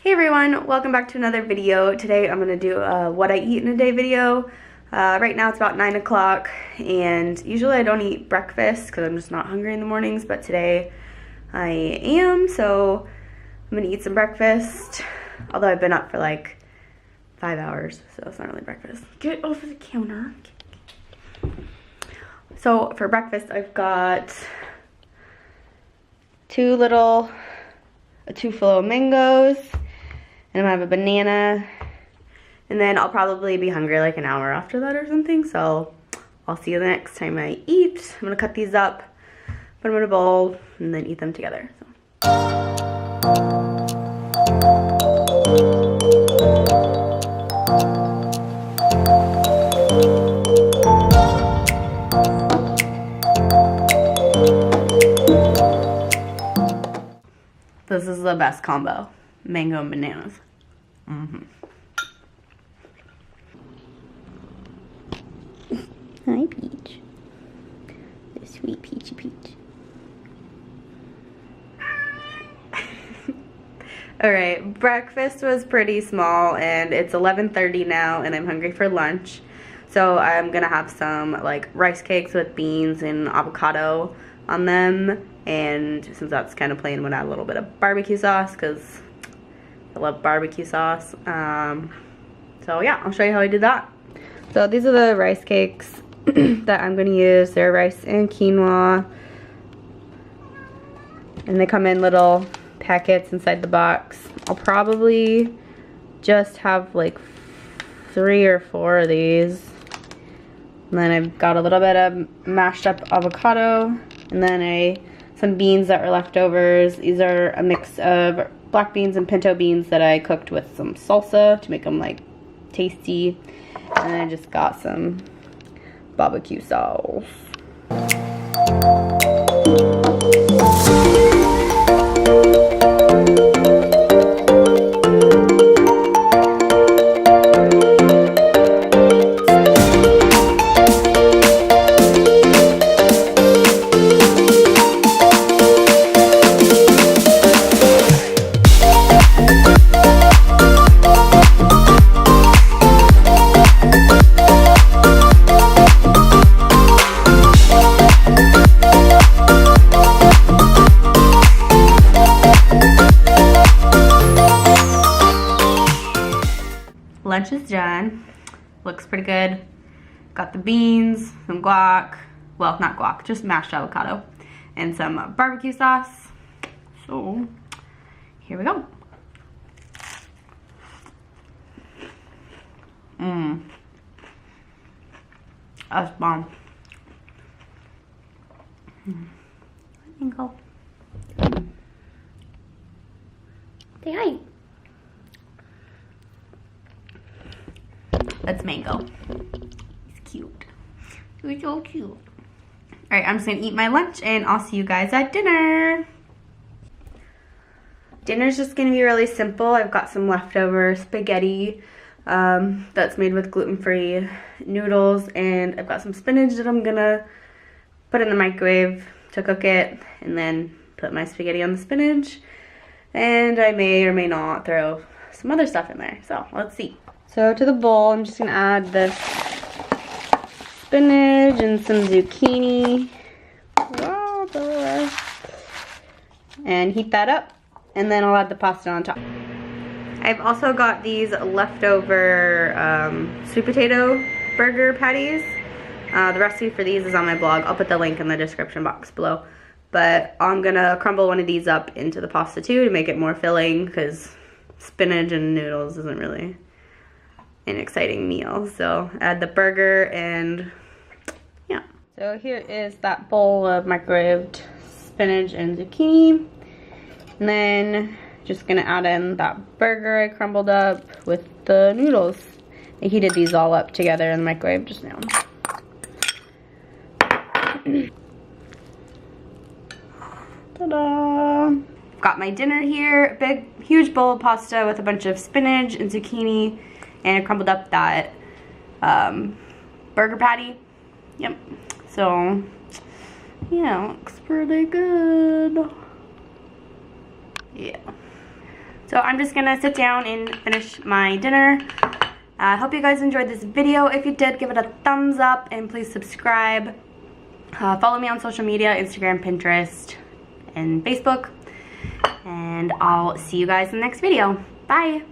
Hey everyone, welcome back to another video. Today I'm going to do a what I eat in a day video. Right now it's about 9 o'clock and usually I don't eat breakfast because I'm just not hungry in the mornings, but today I am, so I'm going to eat some breakfast. Although I've been up for like 5 hours, so it's not really breakfast. Get over the counter. So for breakfast I've got two full of mangoes. And I'm gonna have a banana, and then I'll probably be hungry like an hour after that or something, so I'll see you the next time I eat. I'm gonna cut these up, put them in a bowl, and then eat them together. This is the best combo, mango and bananas. Hi, Peach. The sweet Peachy Peach. Alright, breakfast was pretty small and it's 11:30 now and I'm hungry for lunch. So I'm gonna have some like rice cakes with beans and avocado on them, and since that's kind of plain, I'm gonna add a little bit of barbecue sauce because I love barbecue sauce. So yeah, I'll show you how I did that. So these are the rice cakes that I'm gonna use. They're rice and quinoa, and they come in little packets inside the box. I'll probably just have like 3 or 4 of these. And then I've got a little bit of mashed up avocado, and then some beans that were leftovers. These are a mix of black beans and pinto beans that I cooked with some salsa to make them like tasty. And then I just got some barbecue sauce. Lunch is done. Looks pretty good. Got the beans, some guac, well, not guac, just mashed avocado, and some barbecue sauce. So here we go. That's bomb. Mango. Say hi. That's Mango. He's cute. He's so cute. Alright, I'm just gonna eat my lunch and I'll see you guys at dinner. Dinner's just gonna be really simple. I've got some leftover spaghetti that's made with gluten-free noodles, and I've got some spinach that I'm gonna put in the microwave to cook it, and then put my spaghetti on the spinach. And I may or may not throw some other stuff in there, so let's see. So to the bowl, I'm just gonna add this spinach and some zucchini. And heat that up, and then I'll add the pasta on top. I've also got these leftover sweet potato burger patties. The recipe for these is on my blog. I'll put the link in the description box below. But I'm gonna crumble one of these up into the pasta too to make it more filling, because spinach and noodles isn't really an exciting meal. So add the burger, and yeah. So here is that bowl of microwaved spinach and zucchini. And then just gonna add in that burger I crumbled up with the noodles. I heated these all up together in the microwave just now. Ta-da! Got my dinner here. Big, huge bowl of pasta with a bunch of spinach and zucchini, and I crumbled up that burger patty. Yep. So, yeah, looks pretty good. Yeah. So So I'm just gonna sit down and finish my dinner. I hope you guys enjoyed this video. If you did, give it a thumbs up and please subscribe. Follow me on social media, Instagram, Pinterest, and Facebook. And I'll see you guys in the next video. Bye!